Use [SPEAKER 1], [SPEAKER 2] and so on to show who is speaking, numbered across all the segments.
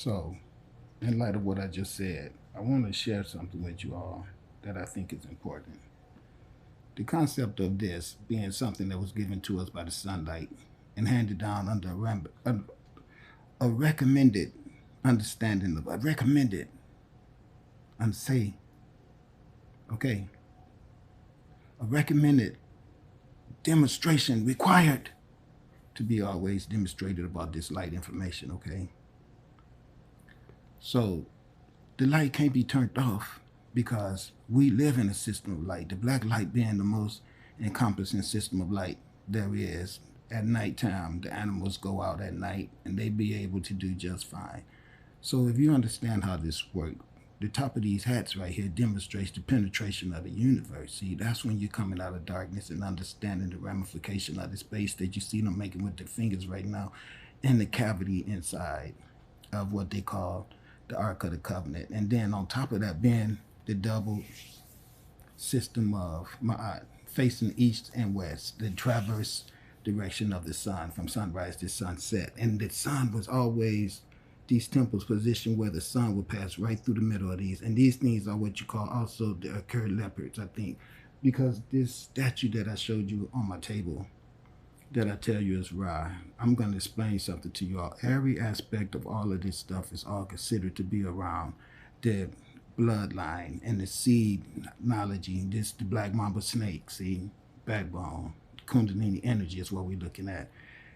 [SPEAKER 1] So, in light of what I just said, I want to share something with you all that I think is important. The concept of this being something that was given to us by the sunlight and handed down under a recommended understanding of a recommended, say, okay, a recommended demonstration required to be always demonstrated about this light information, okay? So the light can't be turned off because we live in a system of light. The black light being the most encompassing system of light there is. At nighttime, the animals go out at night and they be able to do just fine. So if you understand how this works, the top of these hats right here demonstrates the penetration of the universe. See, that's when you're coming out of darkness and understanding the ramification of the space that you see them making with their fingers right now in the cavity inside of what they call the Ark of the Covenant. And then on top of that being the double system of Ma'at, facing east and west, the traverse direction of the sun from sunrise to sunset. And the sun was always these temples positioned where the sun would pass right through the middle of these. And these things are what you call also the occurred leopards, I think. Because this statue that I showed you on my table that I tell you is Ra, I'm going to explain something to you all. Every aspect of all of this stuff is all considered to be around the bloodline and the seed knowledge. This the black mamba snake, see, backbone, kundalini energy is what we're looking at.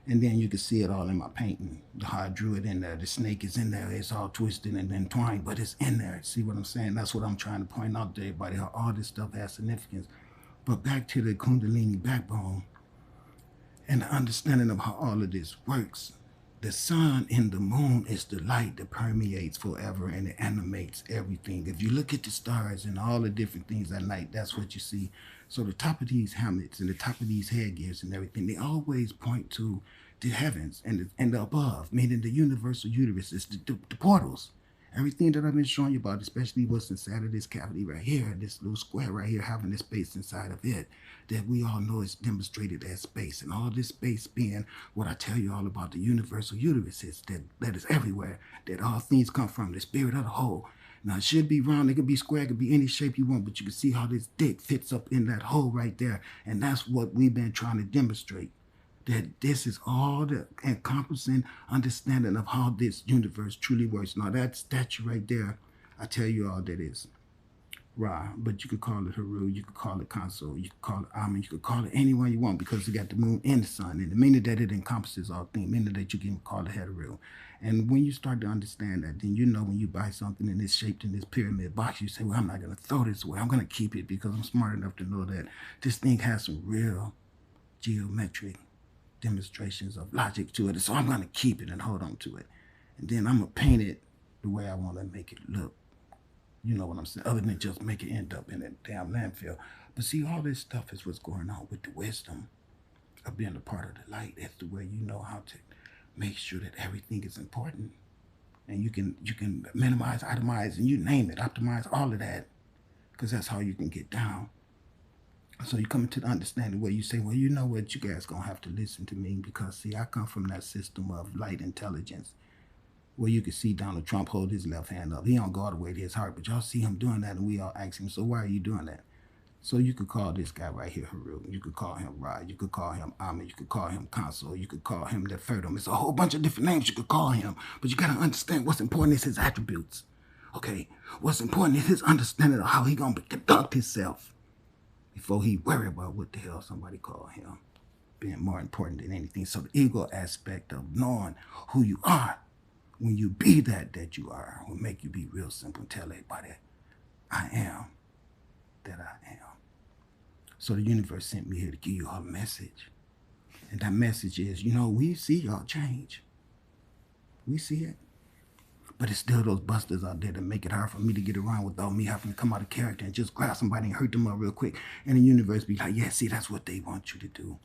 [SPEAKER 1] And then you can see it all in my painting. How I drew it in there. The snake is in there. It's all twisted and entwined, but it's in there. See what I'm saying? That's what I'm trying to point out to everybody, how all this stuff has significance. But back to the kundalini backbone and the understanding of how all of this works. The sun and the moon is the light that permeates forever and it animates everything. If you look at the stars and all the different things at night, that's what you see. So the top of these helmets and the top of these headgears and everything, they always point to the heavens and the above, meaning the universal uterus is the portals. Everything that I've been showing you about, especially what's inside of this cavity right here, this little square right here, having this space inside of it, that we all know is demonstrated as space. And all this space being what I tell you all about the universal uterus is that is everywhere, that all things come from, the spirit of the whole. Now, it should be round, it could be square, it could be any shape you want, but you can see how this dick fits up in that hole right there. And that's what we've been trying to demonstrate, that this is all the encompassing understanding of how this universe truly works. Now, that statue right there, I tell you all that is Ra, but you could call it Haru, you could call it Console, you could call it Amen, you could call it anyone you want because you got the moon and the sun. And the meaning that it encompasses all things, meaning that you can call it Heteru. And when you start to understand that, then you know when you buy something and it's shaped in this pyramid box, you say, well, I'm not going to throw this away. I'm going to keep it because I'm smart enough to know that this thing has some real geometric demonstrations of logic to it. So I'm going to keep it and hold on to it. And then I'm going to paint it the way I want to make it look. You know what I'm saying? Other than just make it end up in a damn landfill. But see, all this stuff is what's going on with the wisdom of being a part of the light. That's the way you know how to make sure that everything is important. And you can minimize, itemize, and you name it, optimize all of that. Because that's how you can get down. So you come to the understanding where you say, well, you know what, you guys gonna have to listen to me because see, I come from that system of light intelligence where you can see Donald Trump hold his left hand up. He don't go all the way to his heart, but y'all see him doing that, and we all ask him, so why are you doing that? So you could call this guy right here Haru. You could call him Ra. You could call him Amen. You could call him Console. You could call him Nefertum. It's a whole bunch of different names you could call him, but you gotta understand what's important is his attributes. Okay, what's important is his understanding of how he gonna conduct himself before he worry about what the hell somebody call him being more important than anything. So the ego aspect of knowing who you are, when you be that you are, will make you be real simple and tell everybody, I am that I am. So the universe sent me here to give you all a message. And that message is, we see y'all change. We see it. But it's still those busters out there that make it hard for me to get around without me having to come out of character and just grab somebody and hurt them up real quick. And the universe be like, yeah, see, that's what they want you to do.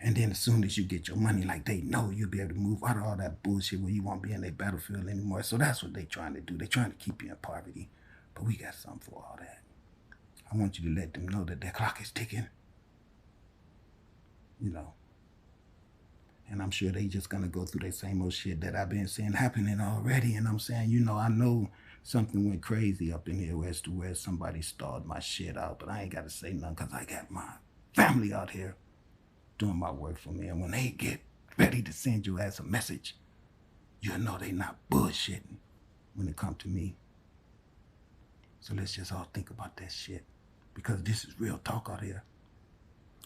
[SPEAKER 1] And then as soon as you get your money, like they know you'll be able to move out of all that bullshit where you won't be in their battlefield anymore. So that's what they trying to do. They trying to keep you in poverty. But we got something for all that. I want you to let them know that their clock is ticking. And I'm sure they just gonna go through that same old shit that I've been seeing happening already. And I'm saying, you know, I know something went crazy up in here as to where somebody stalled my shit out, but I ain't gotta say nothing because I got my family out here doing my work for me. And when they get ready to send you as a message, you'll know they not bullshitting when it come to me. So let's just all think about that shit, because this is real talk out here.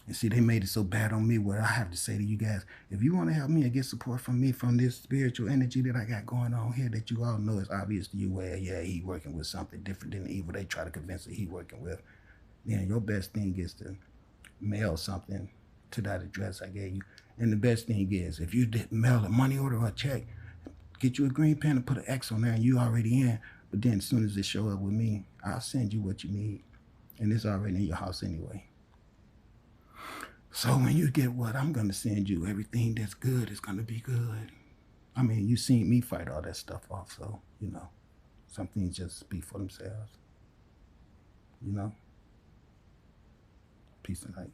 [SPEAKER 1] And see, they made it so bad on me where I have to say to you guys, if you want to help me and get support from me from this spiritual energy that I got going on here, that you all know is obvious to you, where, yeah, he working with something different than the evil they try to convince that he working with, then your best thing is to mail something to that address I gave you. And the best thing is, if you did mail a money order or a check, get you a green pen and put an X on there and you already in. But then as soon as it show up with me, I'll send you what you need. And it's already in your house anyway. So when you get what I'm going to send you, everything that's good is going to be good. I mean, you seen me fight all that stuff off, so, you know, some things just speak for themselves. You know? Peace and light.